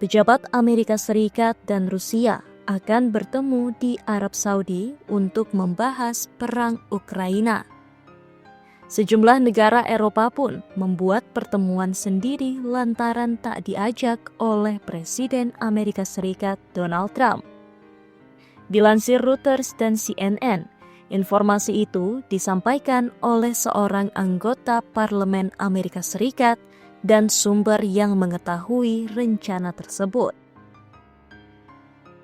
Pejabat Amerika Serikat dan Rusia akan bertemu di Arab Saudi untuk membahas perang Ukraina. Sejumlah negara Eropa pun membuat pertemuan sendiri lantaran tak diajak oleh Presiden Amerika Serikat Donald Trump. Dilansir Reuters dan CNN, informasi itu disampaikan oleh seorang anggota Parlemen Amerika Serikat dan sumber yang mengetahui rencana tersebut.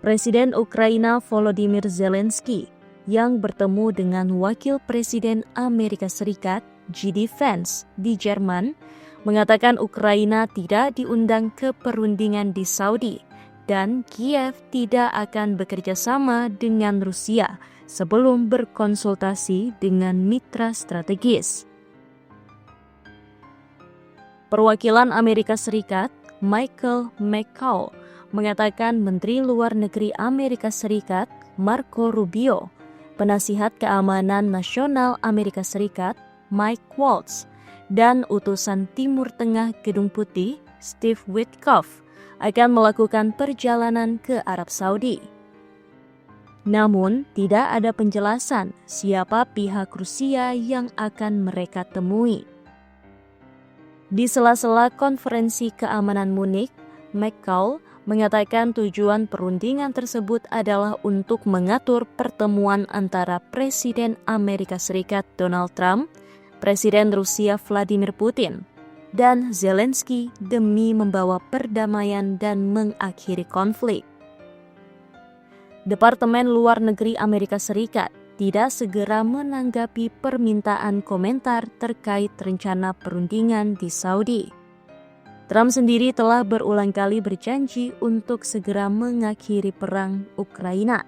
Presiden Ukraina Volodymyr Zelensky yang bertemu dengan Wakil Presiden Amerika Serikat J.D. Vance di Jerman mengatakan Ukraina tidak diundang ke perundingan di Saudi dan Kiev tidak akan bekerja sama dengan Rusia sebelum berkonsultasi dengan mitra strategis. Perwakilan Amerika Serikat Michael McCaul mengatakan Menteri Luar Negeri Amerika Serikat Marco Rubio, Penasihat Keamanan Nasional Amerika Serikat Mike Waltz, dan utusan Timur Tengah Gedung Putih Steve Witkoff akan melakukan perjalanan ke Arab Saudi. Namun, tidak ada penjelasan siapa pihak Rusia yang akan mereka temui. Di sela-sela konferensi keamanan Munich, McCaul mengatakan tujuan perundingan tersebut adalah untuk mengatur pertemuan antara Presiden Amerika Serikat Donald Trump, Presiden Rusia Vladimir Putin, dan Zelensky demi membawa perdamaian dan mengakhiri konflik. Departemen Luar Negeri Amerika Serikat tidak segera menanggapi permintaan komentar terkait rencana perundingan di Saudi. Trump sendiri telah berulang kali berjanji untuk segera mengakhiri perang Ukraina.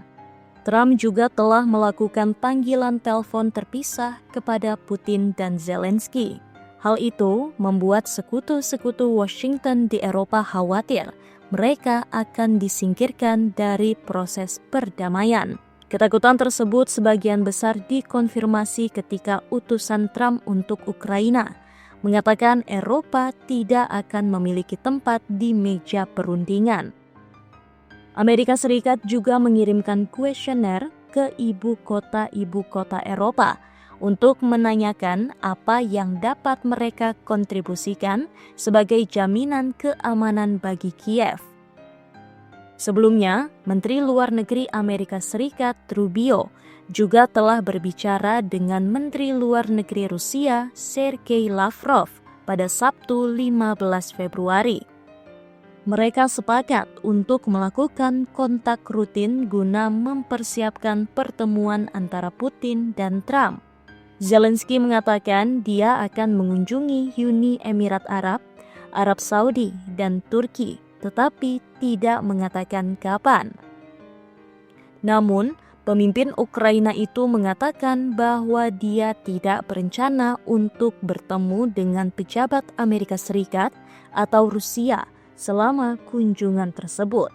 Trump juga telah melakukan panggilan telepon terpisah kepada Putin dan Zelensky. Hal itu membuat sekutu-sekutu Washington di Eropa khawatir mereka akan disingkirkan dari proses perdamaian. Ketakutan tersebut sebagian besar dikonfirmasi ketika utusan Trump untuk Ukraina mengatakan Eropa tidak akan memiliki tempat di meja perundingan. Amerika Serikat juga mengirimkan kuesioner ke ibu kota Eropa untuk menanyakan apa yang dapat mereka kontribusikan sebagai jaminan keamanan bagi Kiev. Sebelumnya, Menteri Luar Negeri Amerika Serikat Rubio juga telah berbicara dengan Menteri Luar Negeri Rusia Sergei Lavrov pada Sabtu 15 Februari. Mereka sepakat untuk melakukan kontak rutin guna mempersiapkan pertemuan antara Putin dan Trump. Zelensky mengatakan dia akan mengunjungi Uni Emirat Arab, Arab Saudi, dan Turki, tetapi tidak mengatakan kapan. Namun, pemimpin Ukraina itu mengatakan bahwa dia tidak berencana untuk bertemu dengan pejabat Amerika Serikat atau Rusia selama kunjungan tersebut.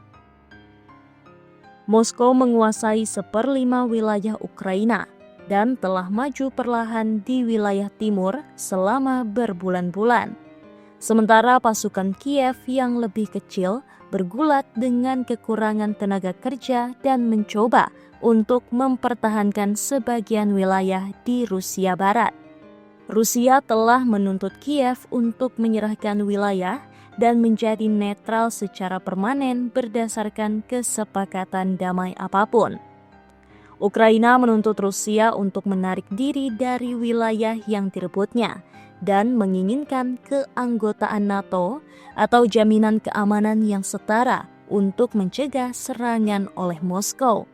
Moskow menguasai 1/5 wilayah Ukraina dan telah maju perlahan di wilayah timur selama berbulan-bulan. Sementara pasukan Kiev yang lebih kecil bergulat dengan kekurangan tenaga kerja dan mencoba untuk mempertahankan sebagian wilayah di Rusia Barat. Rusia telah menuntut Kiev untuk menyerahkan wilayah dan menjadi netral secara permanen berdasarkan kesepakatan damai apapun. Ukraina menuntut Rusia untuk menarik diri dari wilayah yang direbutnya dan menginginkan keanggotaan NATO atau jaminan keamanan yang setara untuk mencegah serangan oleh Moskow.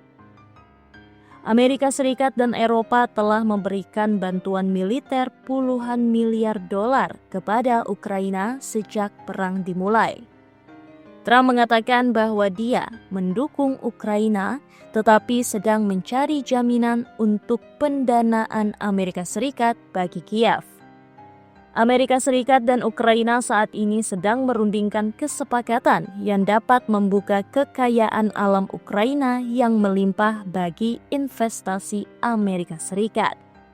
Amerika Serikat dan Eropa telah memberikan bantuan militer puluhan miliar dolar kepada Ukraina sejak perang dimulai. Trump mengatakan bahwa dia mendukung Ukraina tetapi sedang mencari jaminan untuk pendanaan Amerika Serikat bagi Kiev. Amerika Serikat dan Ukraina saat ini sedang merundingkan kesepakatan yang dapat membuka kekayaan alam Ukraina yang melimpah bagi investasi Amerika Serikat.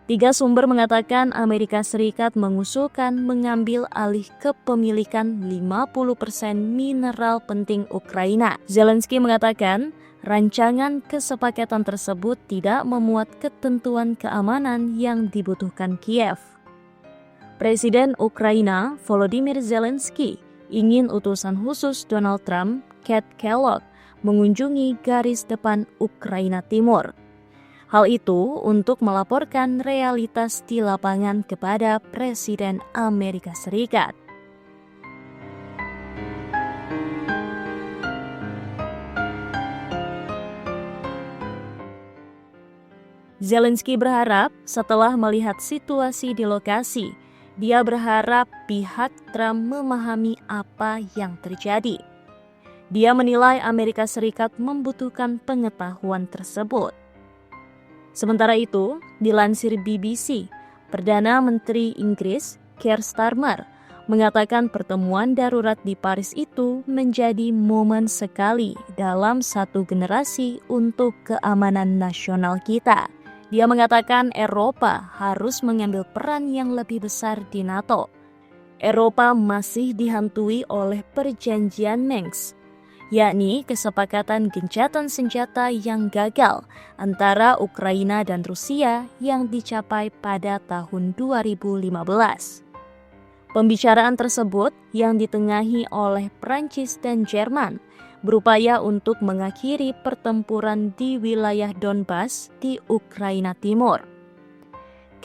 Tiga sumber mengatakan Amerika Serikat mengusulkan mengambil alih kepemilikan 50% mineral penting Ukraina. Zelensky mengatakan rancangan kesepakatan tersebut tidak memuat ketentuan keamanan yang dibutuhkan Kiev. Presiden Ukraina Volodymyr Zelensky ingin utusan khusus Donald Trump, Keith Kellogg, mengunjungi garis depan Ukraina Timur. Hal itu untuk melaporkan realitas di lapangan kepada Presiden Amerika Serikat. Zelensky berharap setelah melihat situasi di lokasi, dia berharap pihak Trump memahami apa yang terjadi. Dia menilai Amerika Serikat membutuhkan pengetahuan tersebut. Sementara itu, dilansir BBC, Perdana Menteri Inggris Keir Starmer mengatakan pertemuan darurat di Paris itu menjadi momen sekali dalam satu generasi untuk keamanan nasional kita. Dia mengatakan Eropa harus mengambil peran yang lebih besar di NATO. Eropa masih dihantui oleh perjanjian Minsk, yakni kesepakatan gencatan senjata yang gagal antara Ukraina dan Rusia yang dicapai pada tahun 2015. Pembicaraan tersebut yang ditengahi oleh Prancis dan Jerman berupaya untuk mengakhiri pertempuran di wilayah Donbas di Ukraina Timur.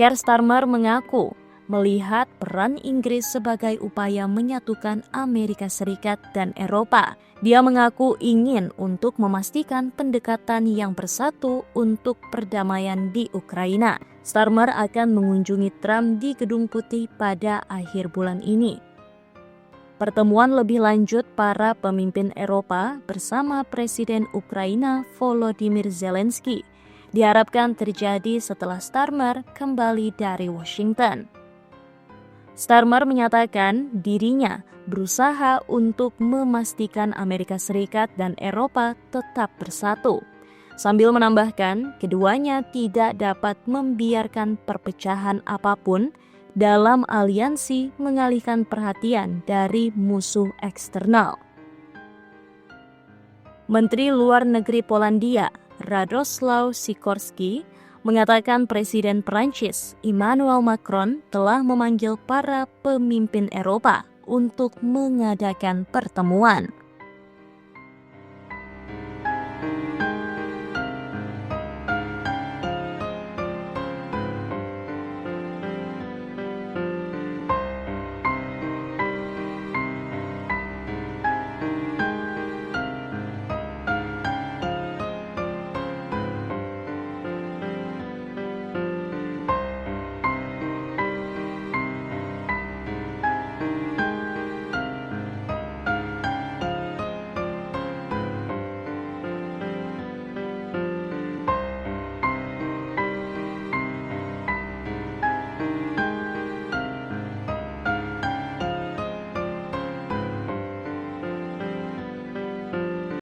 Keir Starmer mengaku melihat peran Inggris sebagai upaya menyatukan Amerika Serikat dan Eropa. Dia mengaku ingin untuk memastikan pendekatan yang bersatu untuk perdamaian di Ukraina. Starmer akan mengunjungi Trump di Gedung Putih pada akhir bulan ini. Pertemuan lebih lanjut para pemimpin Eropa bersama Presiden Ukraina Volodymyr Zelensky diharapkan terjadi setelah Starmer kembali dari Washington. Starmer menyatakan dirinya berusaha untuk memastikan Amerika Serikat dan Eropa tetap bersatu, sambil menambahkan keduanya tidak dapat membiarkan perpecahan apapun dalam aliansi mengalihkan perhatian dari musuh eksternal. Menteri Luar Negeri Polandia, Radosław Sikorski, mengatakan Presiden Prancis Emmanuel Macron telah memanggil para pemimpin Eropa untuk mengadakan pertemuan.